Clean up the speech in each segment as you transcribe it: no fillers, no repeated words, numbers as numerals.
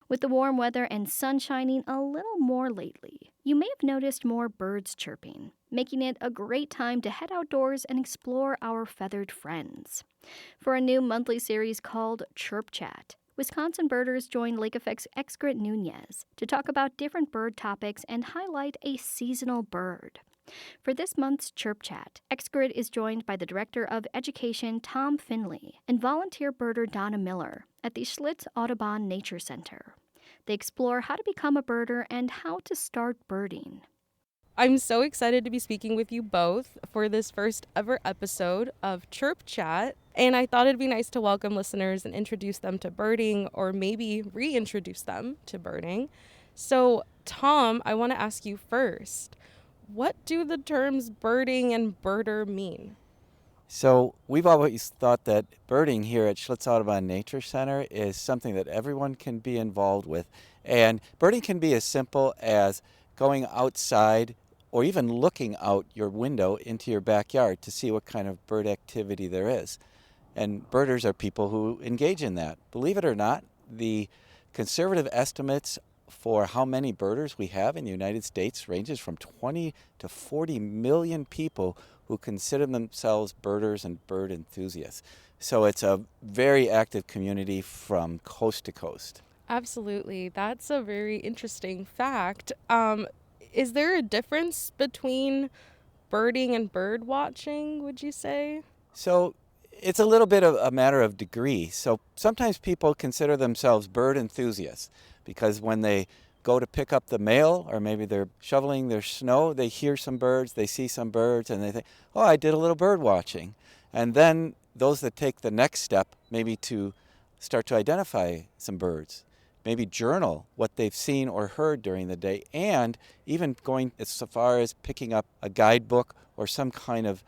With the warm weather and sun shining a little more lately, you may have noticed more birds chirping, making it a great time to head outdoors and explore our feathered friends. For a new monthly series called Chirp Chat, Wisconsin birders joined Lake Effect's Excret Nunez to talk about different bird topics and highlight a seasonal bird. For this month's Chirp Chat, Excret is joined by the Director of Education Tom Finley and volunteer birder Donna Miller at the Schlitz Audubon Nature Center. They explore how to become a birder and how to start birding. I'm so excited to be speaking with you both for this first ever episode of Chirp Chat. And I thought it'd be nice to welcome listeners and introduce them to birding, or maybe reintroduce them to birding. So, Tom, I want to ask you first, what do the terms birding and birder mean? So we've always thought that birding here at Schlitz Audubon Nature Center is something that everyone can be involved with. And birding can be as simple as going outside or even looking out your window into your backyard to see what kind of bird activity there is. And birders are people who engage in that. Believe it or not, the conservative estimates for how many birders we have in the United States ranges from 20 to 40 million people who consider themselves birders and bird enthusiasts. So it's a very active community from coast to coast. Absolutely. That's a very interesting fact. Is there a difference between birding and bird watching, would you say? So it's a little bit of a matter of degree. So sometimes people consider themselves bird enthusiasts because when they go to pick up the mail or maybe they're shoveling their snow, they hear some birds, they see some birds, and they think, oh, I did a little bird watching. And then those that take the next step, maybe to start to identify some birds, maybe journal what they've seen or heard during the day, and even going as far as picking up a guidebook or some kind of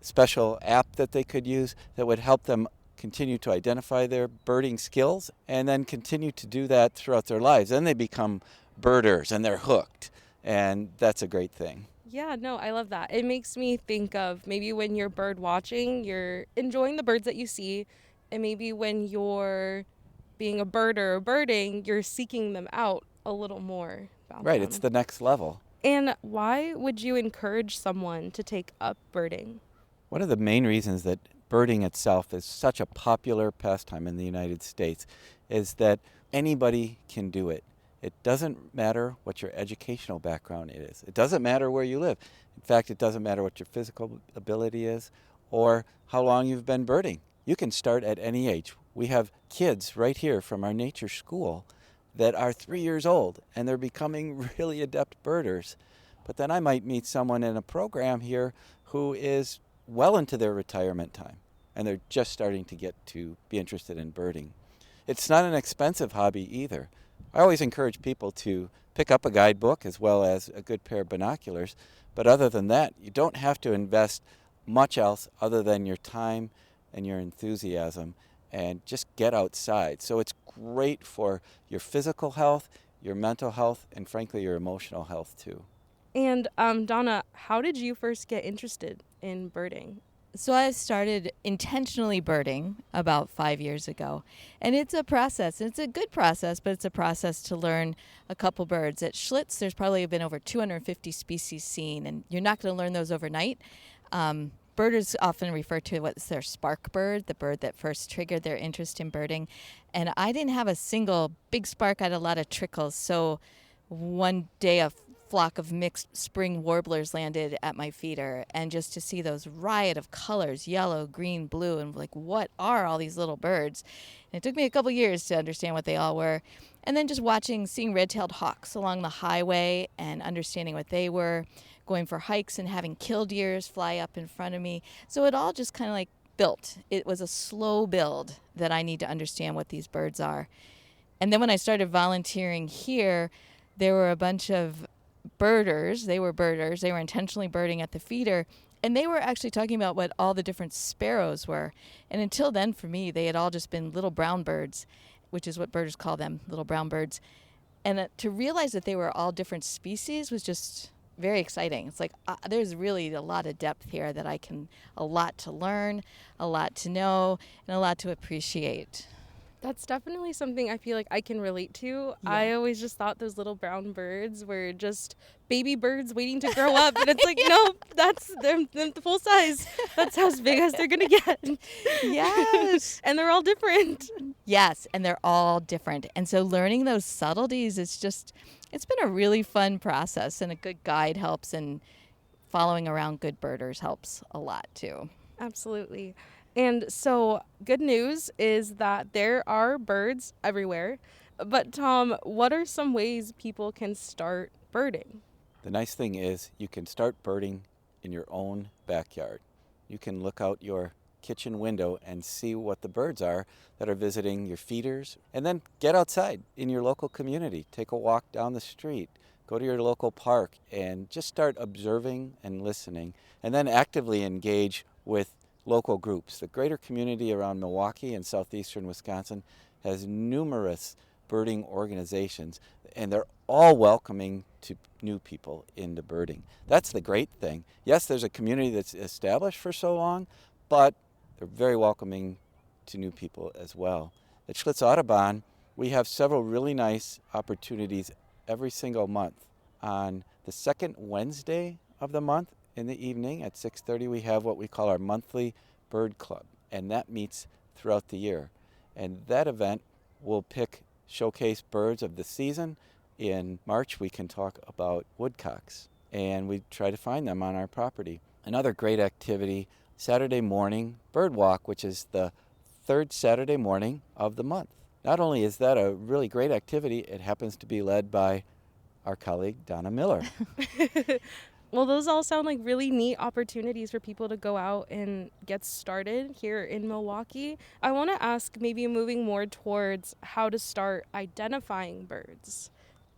special app that they could use that would help them continue to identify their birding skills and then continue to do that throughout their lives. Then they become birders and they're hooked, and that's a great thing. Yeah, no, I love that. It makes me think of maybe when you're bird watching, you're enjoying the birds that you see, and maybe when you're being a birder or birding, you're seeking them out a little more about Right, them. it's the next level. And why would you encourage someone to take up birding? One of the main reasons that birding itself is such a popular pastime in the United States is that anybody can do it. It doesn't matter what your educational background is. It doesn't matter where you live. In fact, it doesn't matter what your physical ability is or how long you've been birding. You can start at any age. We have kids right here from our nature school that are 3 years old and they're becoming really adept birders. But then I might meet someone in a program here who is well into their retirement time, and they're just starting to get to be interested in birding. It's not an expensive hobby either. I always encourage people to pick up a guidebook as well as a good pair of binoculars, but other than that, you don't have to invest much else other than your time and your enthusiasm, and just get outside. So it's great for your physical health, your mental health, and frankly, your emotional health too. And Donna, how did you first get interested in birding? So I started intentionally birding about 5 years ago. And it's a process. It's a good process, but it's a process to learn a couple birds. At Schlitz, there's probably been over 250 species seen, and you're not going to learn those overnight. Birders often refer to what's their spark bird, the bird that first triggered their interest in birding. And I didn't have a single big spark. I had a lot of trickles. So one day a flock of mixed spring warblers landed at my feeder, and just to see those riot of colors, yellow, green, blue, and like, what are all these little birds? And it took me a couple years to understand what they all were. And then just seeing red-tailed hawks along the highway and understanding what they were, going for hikes and having killdeers fly up in front of me. So it all just kind of like built. It was a slow build that I need to understand what these birds are. And then when I started volunteering here, there were a bunch of birders. They were birders. They were intentionally birding at the feeder. And they were actually talking about what all the different sparrows were. And until then, for me, they had all just been little brown birds, which is what birders call them, little brown birds. And to realize that they were all different species was just very exciting. It's like there's really a lot of depth here that a lot to learn, a lot to know, and a lot to appreciate. That's definitely something I feel like I can relate to. Yeah. I always just thought those little brown birds were just baby birds waiting to grow up. And it's like, no, that's they're the full size. That's as big as they're going to get. Yes. And they're all different. Yes, and they're all different. And so learning those subtleties is just, it's been a really fun process, and a good guide helps, and following around good birders helps a lot too. Absolutely. And so, good news is that there are birds everywhere. But, Tom, what are some ways people can start birding? The nice thing is you can start birding in your own backyard. You can look out your kitchen window and see what the birds are that are visiting your feeders, and then get outside in your local community. Take a walk down the street, go to your local park, and just start observing and listening, and then actively engage with local groups. The greater community around Milwaukee and southeastern Wisconsin has numerous birding organizations, and they're all welcoming to new people into birding. That's the great thing. Yes, there's a community that's established for so long, but they're very welcoming to new people as well. At Schlitz Audubon, we have several really nice opportunities every single month. On the second Wednesday of the month in the evening at 6:30, we have what we call our monthly bird club, and that meets throughout the year. And that event will showcase birds of the season. In March, we can talk about woodcocks, and we try to find them on our property. Another great activity, Saturday morning bird walk, which is the third Saturday morning of the month. Not only is that a really great activity, it happens to be led by our colleague Donna Miller. Well, those all sound like really neat opportunities for people to go out and get started here in Milwaukee. I want to ask, maybe moving more towards how to start identifying birds.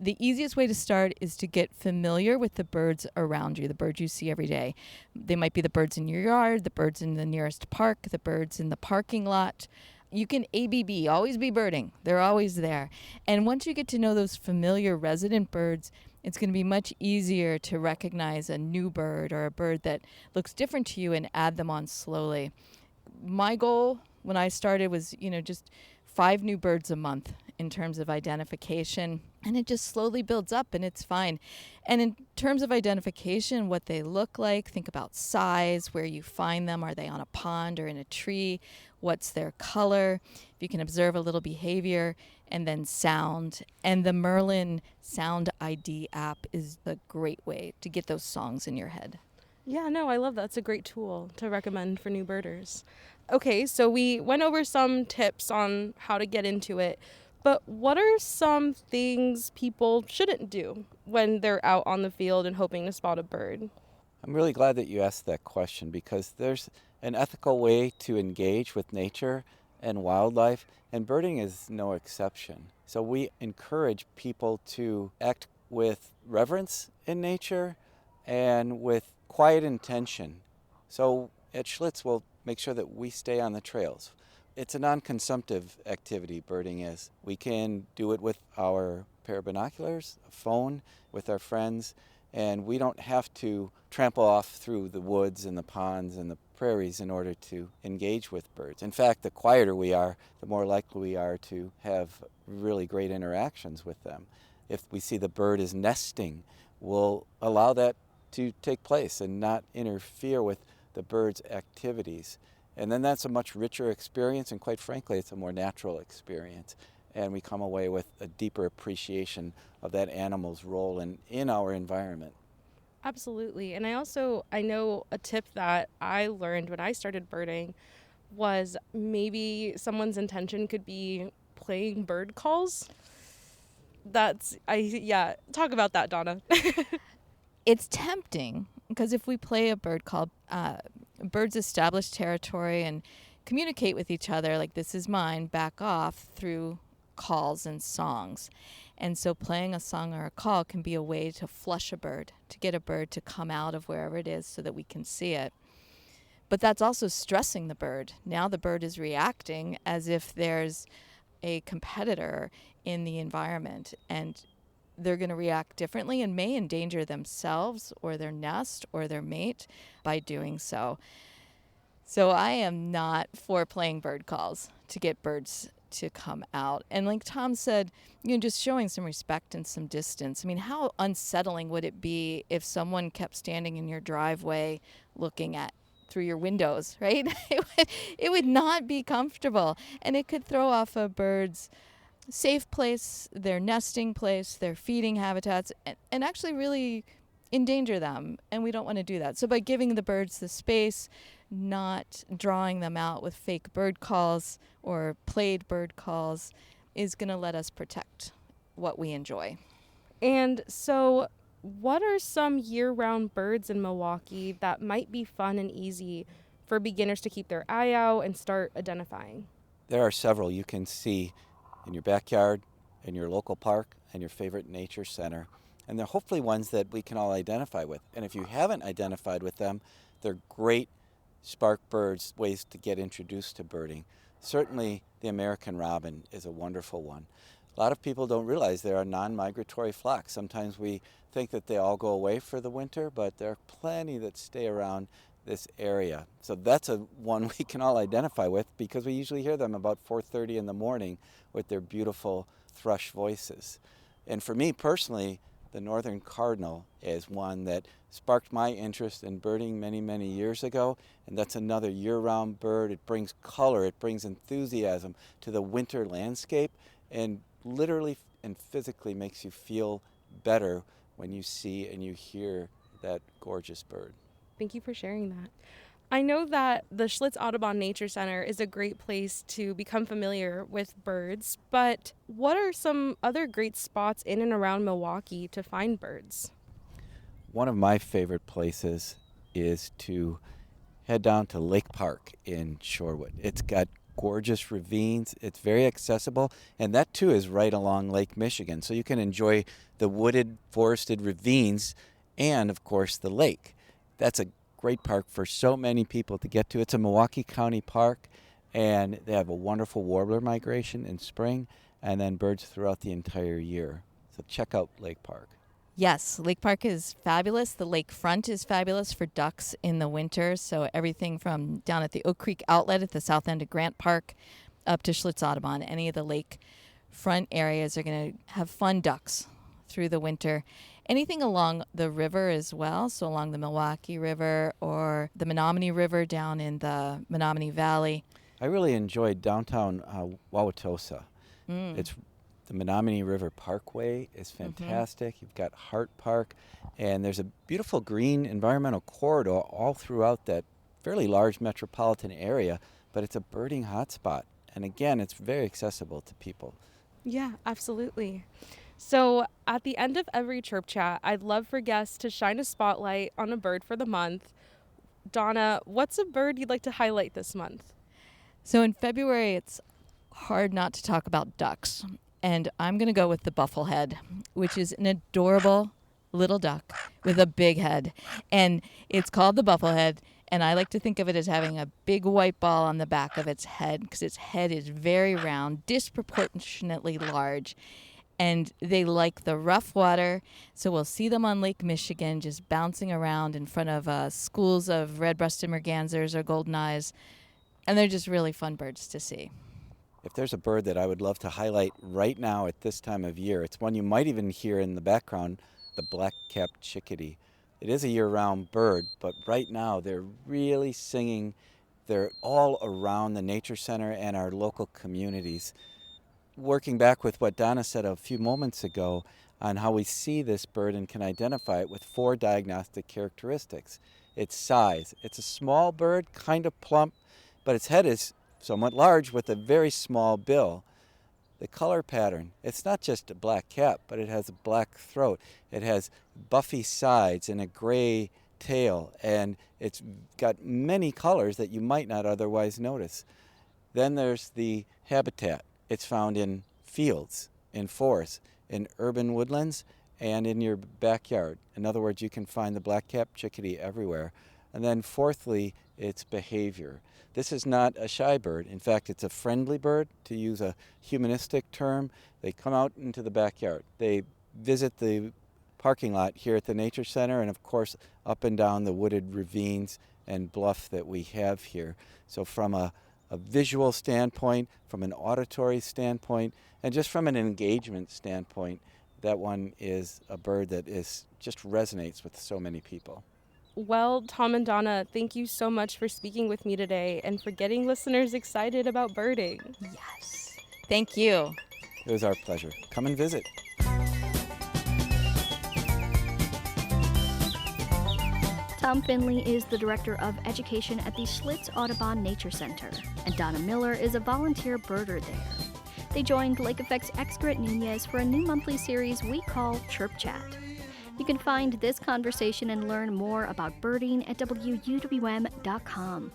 The easiest way to start is to get familiar with the birds around you, the birds you see every day. They might be the birds in your yard, the birds in the nearest park, the birds in the parking lot. You can ABB, always be birding. They're always there. And once you get to know those familiar resident birds, it's going to be much easier to recognize a new bird or a bird that looks different to you and add them on slowly. My goal when I started was, just 5 new birds a month in terms of identification, and it just slowly builds up, and it's fine. And in terms of identification, what they look like, think about size, where you find them. Are they on a pond or in a tree? What's their color? If you can observe a little behavior, and then sound. And the Merlin Sound ID app is a great way to get those songs in your head. Yeah, no, I love that. It's a great tool to recommend for new birders. Okay, so we went over some tips on how to get into it, but what are some things people shouldn't do when they're out on the field and hoping to spot a bird? I'm really glad that you asked that question, because there's an ethical way to engage with nature and wildlife, and birding is no exception. So we encourage people to act with reverence in nature and with quiet intention. So at Schlitz, we'll make sure that we stay on the trails. It's a non-consumptive activity, birding is. We can do it with our pair of binoculars, a phone, with our friends, and we don't have to trample off through the woods and the ponds and the prairies in order to engage with birds. In fact, the quieter we are, the more likely we are to have really great interactions with them. If we see the bird is nesting, we'll allow that to take place and not interfere with the bird's activities. And then that's a much richer experience, and quite frankly, it's a more natural experience. And we come away with a deeper appreciation of that animal's role in our environment. Absolutely. And I know a tip that I learned when I started birding was maybe someone's intention could be playing bird calls. Talk about that, Donna. It's tempting because if we play a bird call, birds establish territory and communicate with each other like, this is mine, back off, through calls and songs. And so playing a song or a call can be a way to flush a bird, to get a bird to come out of wherever it is so that we can see it. But that's also stressing the bird. Now the bird is reacting as if there's a competitor in the environment, and they're going to react differently and may endanger themselves or their nest or their mate by doing so. So I am not for playing bird calls to get birds to come out. And like Tom said, just showing some respect and some distance. I mean, how unsettling would it be if someone kept standing in your driveway looking at through your windows, right? It would not be comfortable, and it could throw off a bird's safe place, their nesting place, their feeding habitats, and actually really endanger them. And we don't want to do that. So by giving the birds the space, not drawing them out with fake bird calls or played bird calls, is going to let us protect what we enjoy. And so, what are some year-round birds in Milwaukee that might be fun and easy for beginners to keep their eye out and start identifying? There are several you can see in your backyard, in your local park, and your favorite nature center. And they're hopefully ones that we can all identify with. And if you haven't identified with them, they're great spark birds, ways to get introduced to birding. Certainly the American robin is a wonderful one. A lot of people don't realize they're a non-migratory flock. Sometimes we think that they all go away for the winter, but there are plenty that stay around this area. So that's a one we can all identify with because we usually hear them about 4:30 in the morning with their beautiful thrush voices. And for me personally, the northern cardinal is one that sparked my interest in birding many, many years ago, and that's another year-round bird. It brings color, it brings enthusiasm to the winter landscape, and literally and physically makes you feel better when you see and you hear that gorgeous bird. Thank you for sharing that. I know that the Schlitz Audubon Nature Center is a great place to become familiar with birds, but what are some other great spots in and around Milwaukee to find birds? One of my favorite places is to head down to Lake Park in Shorewood. It's got gorgeous ravines. It's very accessible, and that too is right along Lake Michigan. So you can enjoy the wooded, forested ravines and, of course, the lake. That's a great park for so many people to get to. It's a Milwaukee County park, and they have a wonderful warbler migration in spring and then birds throughout the entire year. So check out Lake Park. Yes, Lake Park is fabulous. The lakefront is fabulous for ducks in the winter. So everything from down at the Oak Creek Outlet at the south end of Grant Park up to Schlitz Audubon, any of the lakefront areas are going to have fun ducks through the winter. Anything along the river as well, so along the Milwaukee River or the Menominee River down in the Menominee Valley. I really enjoyed downtown Wauwatosa. It's the Menominee River Parkway is fantastic. You've got Hart Park, and there's a beautiful green environmental corridor all throughout that fairly large metropolitan area, but it's a birding hotspot. And again, it's very accessible to people. Yeah, absolutely. So at the end of every Chirp Chat, I'd love for guests to shine a spotlight on a bird for the month. Donna, what's a bird you'd like to highlight this month? So in February, it's hard not to talk about ducks. And I'm going to go with the bufflehead, which is an adorable little duck with a big head. And it's called the bufflehead. And I like to think of it as having a big white ball on the back of its head because its head is very round, disproportionately large. And they like the rough water, so we'll see them on Lake Michigan just bouncing around in front of schools of red-breasted mergansers or golden eyes, and they're just really fun birds to see. If there's a bird that I would love to highlight right now at this time of year, it's one you might even hear in the background, the black-capped chickadee. It is a year-round bird, but right now they're really singing. They're all around the Nature Center and our local communities. Working back with what Donna said a few moments ago on how we see this bird and can identify it with 4 diagnostic characteristics. Its size. It's a small bird, kind of plump, but its head is somewhat large with a very small bill. The color pattern. It's not just a black cap, but it has a black throat. It has buffy sides and a gray tail, and it's got many colors that you might not otherwise notice. Then there's the habitat. It's found in fields, in forests, in urban woodlands, and in your backyard. In other words, you can find the black-capped chickadee everywhere. And then fourthly, its behavior. This is not a shy bird. In fact, it's a friendly bird, to use a humanistic term. They come out into the backyard. They visit the parking lot here at the Nature Center and, of course, up and down the wooded ravines and bluff that we have here. So from a a visual standpoint, from an auditory standpoint, and just from an engagement standpoint. That one is a bird that just resonates with so many people. Well, Tom and Donna, thank you so much for speaking with me today and for getting listeners excited about birding. Yes. Thank you. It was our pleasure. Come and visit. Tom Finley is the Director of Education at the Schlitz Audubon Nature Center, and Donna Miller is a volunteer birder there. They joined Lake Effect's Excret Nunez for a new monthly series we call Chirp Chat. You can find this conversation and learn more about birding at WUWM.com.